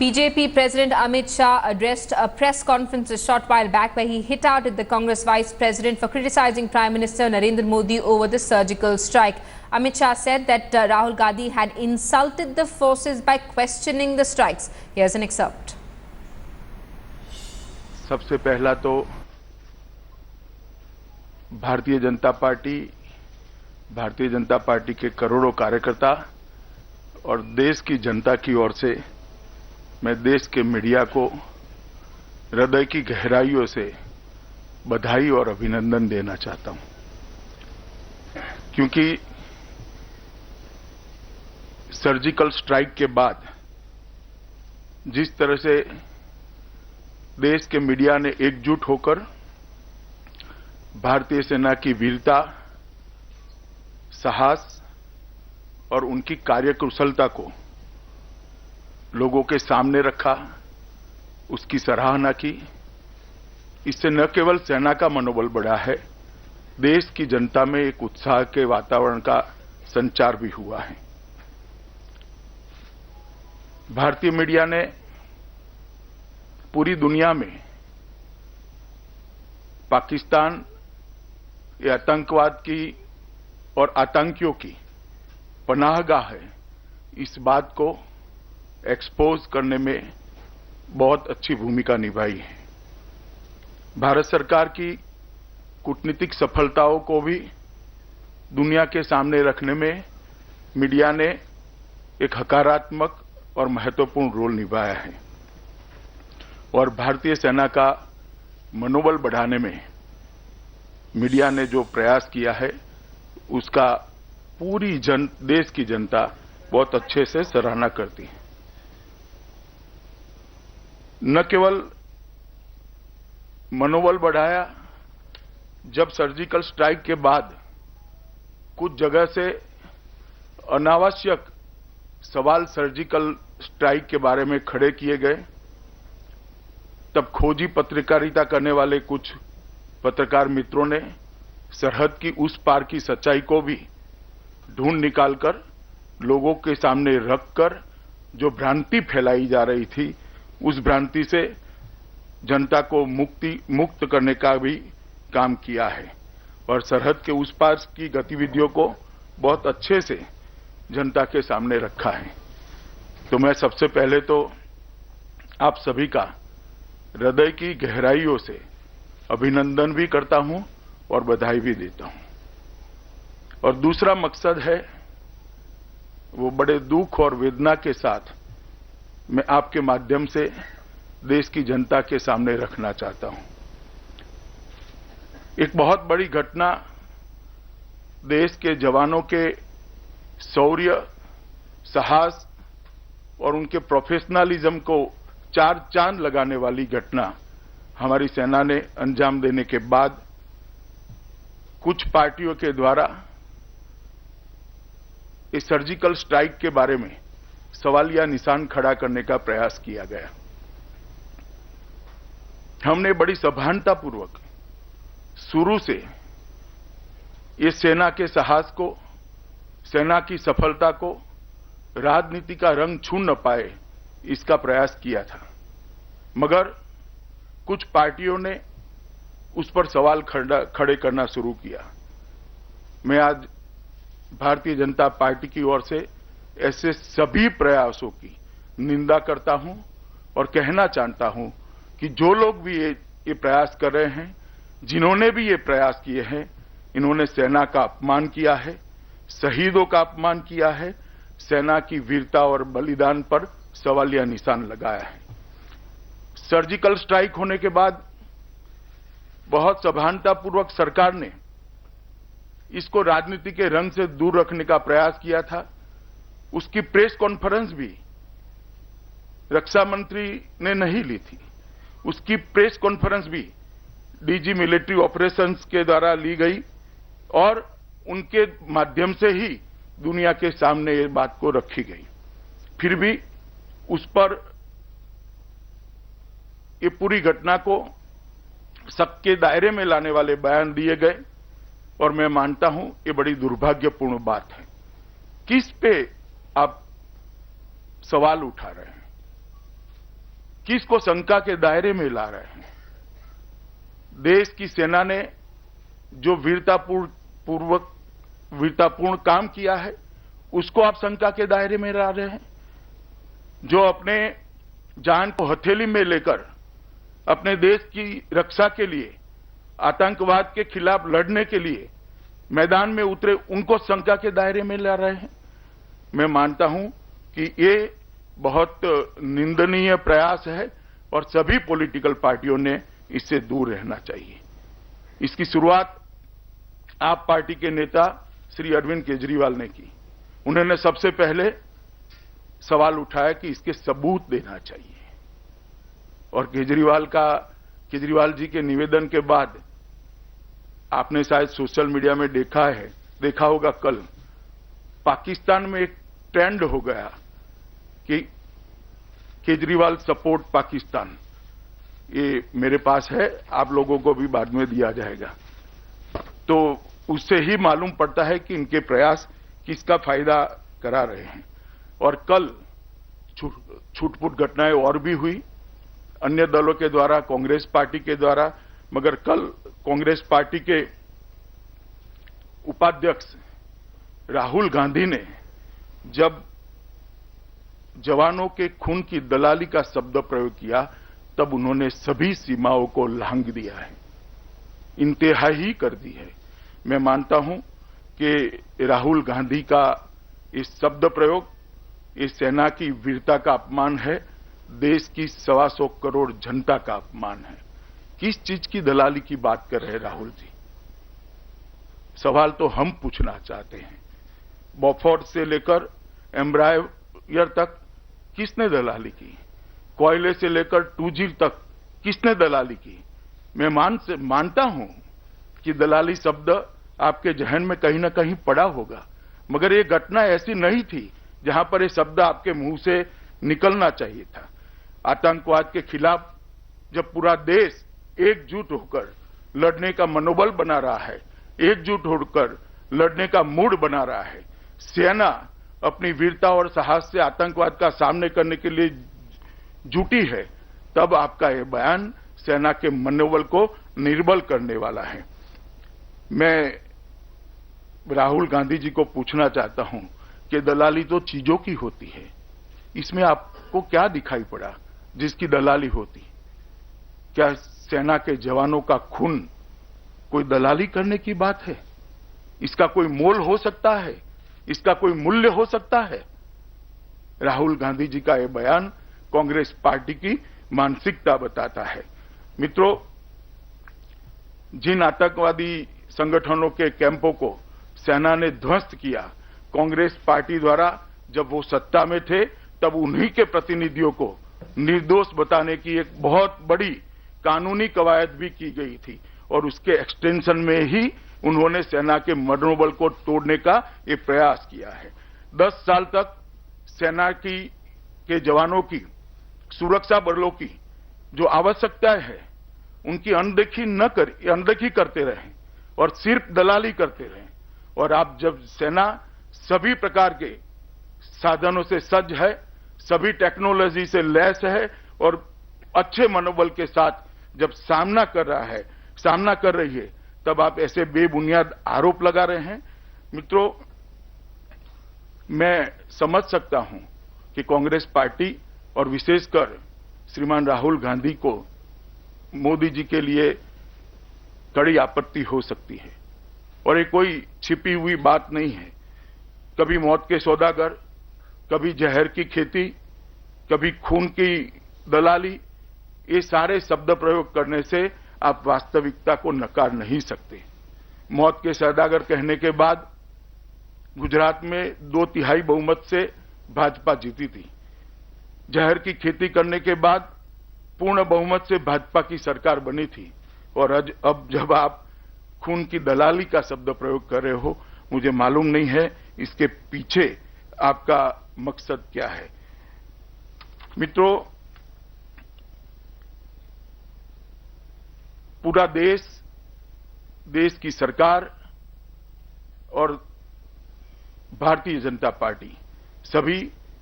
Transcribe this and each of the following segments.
BJP President Amit Shah addressed a press conference a short while back where he hit out at the Congress Vice President for criticizing Prime Minister Narendra Modi over the surgical strike. Amit Shah said that Rahul Gandhi had insulted the forces by questioning the strikes. Here's an excerpt. सबसे पहला तो Bharatiya Janata party के करोड़ों कार्यकर्ता और देश की जनता की ओर से मैं देश के मीडिया को हृदय की गहराइयों से बधाई और अभिनंदन देना चाहता हूं, क्योंकि सर्जिकल स्ट्राइक के बाद जिस तरह से देश के मीडिया ने एकजुट होकर भारतीय सेना की वीरता, साहस और उनकी कार्यकुशलता को लोगों के सामने रखा, उसकी सराहना की, इससे न केवल सेना का मनोबल बढ़ा है, देश की जनता में एक उत्साह के वातावरण का संचार भी हुआ है। भारतीय मीडिया ने पूरी दुनिया में पाकिस्तान ये आतंकवाद की और आतंकियों की पनाहगाह है, इस बात को एक्सपोज करने में बहुत अच्छी भूमिका निभाई है। भारत सरकार की कूटनीतिक सफलताओं को भी दुनिया के सामने रखने में मीडिया ने एक सकारात्मक और महत्वपूर्ण रोल निभाया है और भारतीय सेना का मनोबल बढ़ाने में मीडिया ने जो प्रयास किया है उसका पूरी देश की जनता बहुत अच्छे से सराहना करती है। न केवल मनोबल बढ़ाया, जब सर्जिकल स्ट्राइक के बाद कुछ जगह से अनावश्यक सवाल सर्जिकल स्ट्राइक के बारे में खड़े किए गए, तब खोजी पत्रकारिता करने वाले कुछ पत्रकार मित्रों ने सरहद की उस पार की सच्चाई को भी ढूंढ निकालकर लोगों के सामने रखकर जो भ्रांति फैलाई जा रही थी, उस भ्रांति से जनता को मुक्त करने का भी काम किया है और सरहद के उस पार की गतिविधियों को बहुत अच्छे से जनता के सामने रखा है। तो मैं सबसे पहले तो आप सभी का हृदय की गहराइयों से अभिनंदन भी करता हूं और बधाई भी देता हूं। और दूसरा मकसद है, वो बड़े दुख और वेदना के साथ मैं आपके माध्यम से देश की जनता के सामने रखना चाहता हूं। एक बहुत बड़ी घटना देश के जवानों के शौर्य, साहस और उनके प्रोफेशनलिज्म को चार चांद लगाने वाली घटना हमारी सेना ने अंजाम देने के बाद कुछ पार्टियों के द्वारा इस सर्जिकल स्ट्राइक के बारे में सवालिया निशान खड़ा करने का प्रयास किया गया। हमने बड़ी सभानतापूर्वक शुरू से ये सेना के साहस को, सेना की सफलता को राजनीति का रंग छू न पाए, इसका प्रयास किया था, मगर कुछ पार्टियों ने उस पर सवाल खड़े करना शुरू किया। मैं आज भारतीय जनता पार्टी की ओर से ऐसे सभी प्रयासों की निंदा करता हूं और कहना चाहता हूं कि जो लोग भी ये प्रयास कर रहे हैं, जिन्होंने भी ये प्रयास किए हैं, इन्होंने सेना का अपमान किया है, शहीदों का अपमान किया है, सेना की वीरता और बलिदान पर सवालिया निशान लगाया है। सर्जिकल स्ट्राइक होने के बाद बहुत सभानतापूर्वक सरकार ने इसको राजनीति के रंग से दूर रखने का प्रयास किया था। उसकी प्रेस कॉन्फ्रेंस भी रक्षा मंत्री ने नहीं ली थी, उसकी प्रेस कॉन्फ्रेंस भी डीजी मिलिट्री ऑपरेशंस के द्वारा ली गई और उनके माध्यम से ही दुनिया के सामने ये बात को रखी गई। फिर भी उस पर ये पूरी घटना को सबके दायरे में लाने वाले बयान दिए गए और मैं मानता हूं ये बड़ी दुर्भाग्यपूर्ण बात है। किस पे आप सवाल उठा रहे हैं? किसको शंका के दायरे में ला रहे हैं? देश की सेना ने जो वीरतापूर्ण काम किया है उसको आप शंका के दायरे में ला रहे हैं। जो अपने जान को हथेली में लेकर अपने देश की रक्षा के लिए, आतंकवाद के खिलाफ लड़ने के लिए मैदान में उतरे, उनको शंका के दायरे में ला रहे हैं। मैं मानता हूं कि ये बहुत निंदनीय प्रयास है और सभी पॉलिटिकल पार्टियों ने इससे दूर रहना चाहिए। इसकी शुरुआत आप पार्टी के नेता श्री अरविंद केजरीवाल ने की। उन्होंने सबसे पहले सवाल उठाया कि इसके सबूत देना चाहिए, और केजरीवाल जी के निवेदन के बाद आपने शायद सोशल मीडिया में देखा होगा, कल पाकिस्तान में एक ट्रेंड हो गया कि केजरीवाल सपोर्ट पाकिस्तान। ये मेरे पास है, आप लोगों को भी बाद में दिया जाएगा। तो उससे ही मालूम पड़ता है कि इनके प्रयास किसका फायदा करा रहे हैं। और कल छूटपुट घटनाएं और भी हुई अन्य दलों के द्वारा, कांग्रेस पार्टी के द्वारा, मगर कल कांग्रेस पार्टी के उपाध्यक्ष राहुल गांधी ने जब जवानों के खून की दलाली का शब्द प्रयोग किया, तब उन्होंने सभी सीमाओं को लांघ दिया है, इंतहा कर दी है। मैं मानता हूं कि राहुल गांधी का इस शब्द प्रयोग इस सेना की वीरता का अपमान है, देश की 125 करोड़ जनता का अपमान है। किस चीज की दलाली की बात कर रहे हैं राहुल जी? सवाल तो हम पूछना चाहते हैं। बॉफोर्स से लेकर एम्ब्रायर तक किसने दलाली की? कोयले से लेकर 2G तक किसने दलाली की? मैं मानता हूं कि दलाली शब्द आपके जहन में कहीं ना कहीं पड़ा होगा, मगर ये घटना ऐसी नहीं थी जहां पर ये शब्द आपके मुंह से निकलना चाहिए था। आतंकवाद के खिलाफ जब पूरा देश एकजुट होकर लड़ने का मनोबल बना रहा है, एकजुट होकर लड़ने का मूड बना रहा है, सेना अपनी वीरता और साहस से आतंकवाद का सामना करने के लिए जुटी है, तब आपका यह बयान सेना के मनोबल को निर्बल करने वाला है। मैं राहुल गांधी जी को पूछना चाहता हूं कि दलाली तो चीजों की होती है, इसमें आपको क्या दिखाई पड़ा जिसकी दलाली होती? क्या सेना के जवानों का खून कोई दलाली करने की बात है? इसका कोई मोल हो सकता है? इसका कोई मूल्य हो सकता है? राहुल गांधी जी का यह बयान कांग्रेस पार्टी की मानसिकता बताता है। मित्रों, जिन आतंकवादी संगठनों के कैंपों को सेना ने ध्वस्त किया, कांग्रेस पार्टी द्वारा जब वो सत्ता में थे तब उन्हीं के प्रतिनिधियों को निर्दोष बताने की एक बहुत बड़ी कानूनी कवायद भी की गई थी, और उसके एक्सटेंशन में ही उन्होंने सेना के मनोबल को तोड़ने का ये प्रयास किया है। 10 साल तक सेना के जवानों की, सुरक्षा बलों की जो आवश्यकताएं है उनकी अनदेखी करते रहे और सिर्फ दलाली करते रहे। और आप जब सेना सभी प्रकार के साधनों से सज्ज है, सभी टेक्नोलॉजी से लैस है और अच्छे मनोबल के साथ जब सामना कर रही है, तब आप ऐसे बेबुनियाद आरोप लगा रहे हैं। मित्रों, मैं समझ सकता हूं कि कांग्रेस पार्टी और विशेषकर श्रीमान राहुल गांधी को मोदी जी के लिए कड़ी आपत्ति हो सकती है, और ये कोई छिपी हुई बात नहीं है। कभी मौत के सौदागर, कभी जहर की खेती, कभी खून की दलाली, ये सारे शब्द प्रयोग करने से आप वास्तविकता को नकार नहीं सकते। मौत के सौदागर कहने के बाद गुजरात में 2/3 बहुमत से भाजपा जीती थी। जहर की खेती करने के बाद पूर्ण बहुमत से भाजपा की सरकार बनी थी, और अब जब आप खून की दलाली का शब्द प्रयोग कर रहे हो, मुझे मालूम नहीं है इसके पीछे आपका मकसद क्या है। मित्रों, पूरा देश की सरकार और भारतीय जनता पार्टी सभी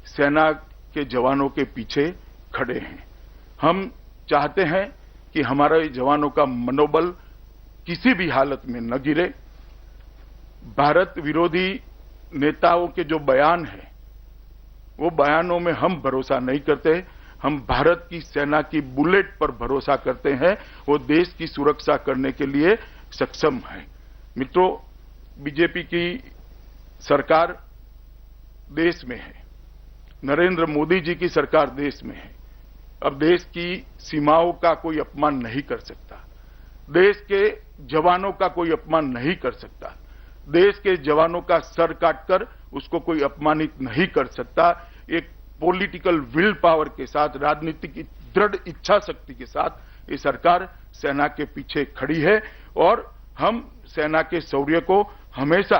सेना के जवानों के पीछे खड़े हैं। हम चाहते हैं कि हमारे जवानों का मनोबल किसी भी हालत में न गिरे। भारत विरोधी नेताओं के जो बयान हैं, वो बयानों में हम भरोसा नहीं करते। हम भारत की सेना की बुलेट पर भरोसा करते हैं। वो देश की सुरक्षा करने के लिए सक्षम है। मित्रों, बीजेपी की सरकार देश में है, नरेंद्र मोदी जी की सरकार देश में है। अब देश की सीमाओं का कोई अपमान नहीं कर सकता, देश के जवानों का कोई अपमान नहीं कर सकता, देश के जवानों का सर काटकर उसको कोई अपमानित नहीं कर सकता। एक पॉलिटिकल विल पावर के साथ, राजनीतिक दृढ़ इच्छा शक्ति के साथ ये सरकार सेना के पीछे खड़ी है और हम सेना के शौर्य को हमेशा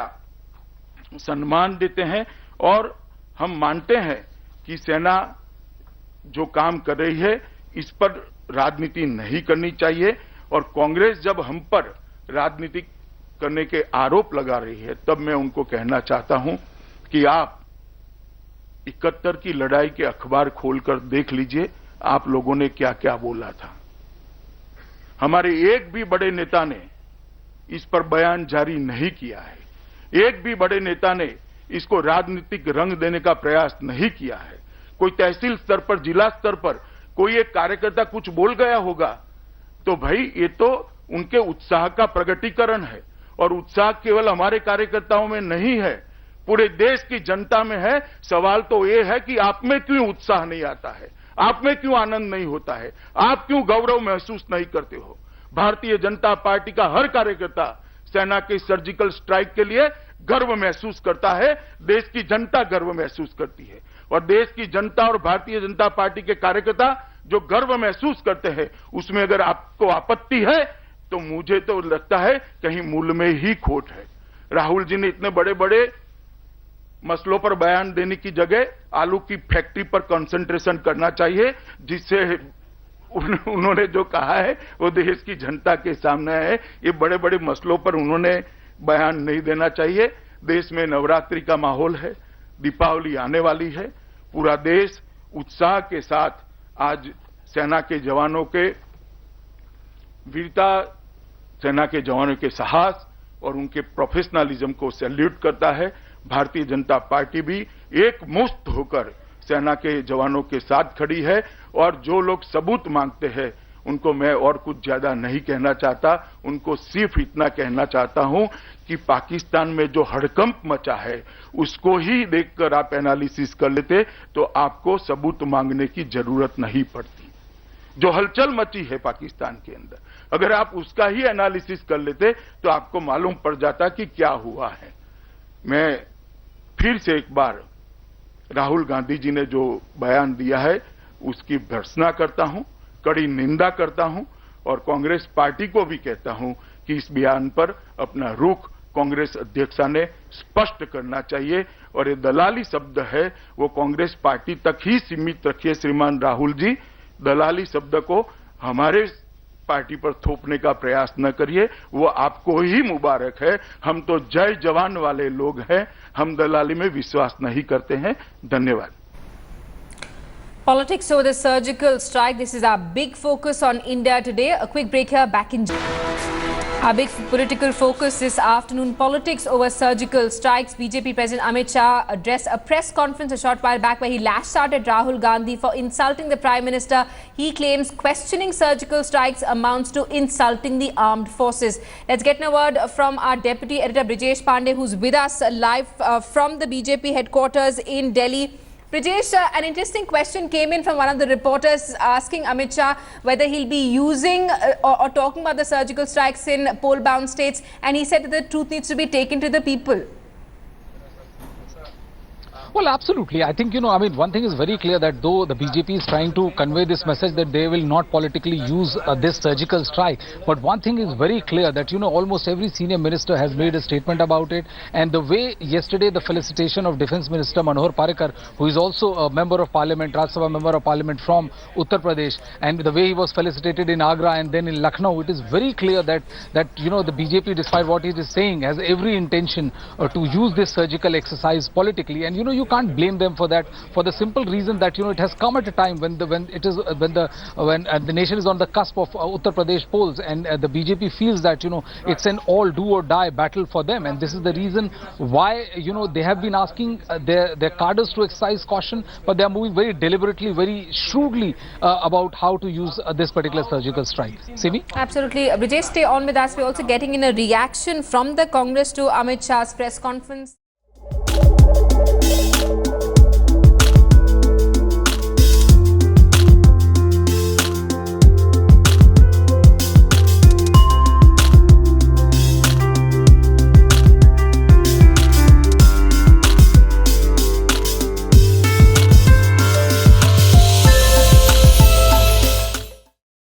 सम्मान देते हैं और हम मानते हैं कि सेना जो काम कर रही है इस पर राजनीति नहीं करनी चाहिए। और कांग्रेस जब हम पर राजनीति करने के आरोप लगा रही है, तब मैं उनको कहना चाहता हूं कि आप 71 की लड़ाई के अखबार खोलकर देख लीजिए, आप लोगों ने क्या क्या बोला था। हमारे एक भी बड़े नेता ने इस पर बयान जारी नहीं किया है। एक भी बड़े नेता ने इसको राजनीतिक रंग देने का प्रयास नहीं किया है। कोई तहसील स्तर पर, जिला स्तर पर कोई एक कार्यकर्ता कुछ बोल गया होगा तो भाई ये तो उनके उत्साह का प्रकटीकरण है। और उत्साह केवल हमारे कार्यकर्ताओं में नहीं है, पूरे देश की जनता में है। सवाल तो ये है कि आप में क्यों उत्साह नहीं आता है, आप में क्यों आनंद नहीं होता है, आप क्यों गौरव महसूस नहीं करते हो। भारतीय जनता पार्टी का हर कार्यकर्ता सेना के सर्जिकल स्ट्राइक के लिए गर्व महसूस करता है, देश की जनता गर्व महसूस करती है। और देश की जनता और भारतीय जनता पार्टी के कार्यकर्ता जो गर्व महसूस करते हैं, उसमें अगर आपको आपत्ति है तो मुझे तो लगता है कहीं मूल में ही खोट है। राहुल जी ने इतने बड़े बड़े मसलों पर बयान देने की जगह आलू की फैक्ट्री पर कंसंट्रेशन करना चाहिए, जिससे उन्होंने जो कहा है वो देश की जनता के सामने है। ये बड़े बड़े मसलों पर उन्होंने बयान नहीं देना चाहिए। देश में नवरात्रि का माहौल है, दीपावली आने वाली है, पूरा देश उत्साह के साथ आज सेना के जवानों के वीरता, सेना के जवानों के साहस और उनके प्रोफेशनलिज्म को सैल्यूट करता है। भारतीय जनता पार्टी भी एकमुश्त होकर सेना के जवानों के साथ खड़ी है। और जो लोग सबूत मांगते हैं उनको मैं और कुछ ज्यादा नहीं कहना चाहता, उनको सिर्फ इतना कहना चाहता हूं कि पाकिस्तान में जो हड़कंप मचा है उसको ही देखकर आप एनालिसिस कर लेते तो आपको सबूत मांगने की जरूरत नहीं पड़ती। जो हलचल मची है पाकिस्तान के अंदर, अगर आप उसका ही एनालिसिस कर लेते तो आपको मालूम पड़ जाता कि क्या हुआ है। मैं फिर से एक बार राहुल गांधी जी ने जो बयान दिया है उसकी भर्त्सना करता हूं, कड़ी निंदा करता हूं और कांग्रेस पार्टी को भी कहता हूं कि इस बयान पर अपना रुख कांग्रेस अध्यक्षा ने स्पष्ट करना चाहिए। और ये दलाली शब्द है वो कांग्रेस पार्टी तक ही सीमित रखिए श्रीमान राहुल जी। दलाली शब्द को हमारे पार्टी पर थोपने का प्रयास न करिए, वो आपको ही मुबारक है। हम तो जय जवान वाले लोग हैं, हम दलाली में विश्वास नहीं करते हैं। धन्यवाद। Politics over the surgical strike. This is our big focus on India today. A quick break here, back in. Our big political focus this afternoon, politics over surgical strikes. BJP President Amit Shah addressed a press conference a short while back where he lashed out at Rahul Gandhi for insulting the Prime Minister. He claims questioning surgical strikes amounts to insulting the armed forces. Let's get a word from our Deputy Editor Brijesh Pandey, who's with us live from the BJP headquarters in Delhi. Brijesh, an interesting question came in from one of the reporters asking Amit Shah whether he'll be using or talking about the surgical strikes in poll-bound states, and he said that the truth needs to be taken to the people. Well, absolutely. I think, I mean, one thing is very clear that though the BJP is trying to convey this message that they will not politically use this surgical strike, but one thing is very clear that, almost every senior minister has made a statement about it. And the way yesterday the felicitation of Defence Minister Manohar Parrikar, who is also a member of parliament, Rajya Sabha member of parliament from Uttar Pradesh, and the way he was felicitated in Agra and then in Lucknow, it is very clear that the BJP, despite what it is saying, has every intention to use this surgical exercise politically. And, you you can't blame them for that, for the simple reason that, you know, it has come at a time when the nation is on the cusp of Uttar Pradesh polls, and the BJP feels that, you know, it's an all do or die battle for them, and this is the reason why, you know, they have been asking their cadres to exercise caution, but they are moving very deliberately, very shrewdly about how to use this particular surgical strike. Simi? Absolutely. Brijesh, stay on with us. We're also getting in a reaction from the Congress to Amit Shah's press conference.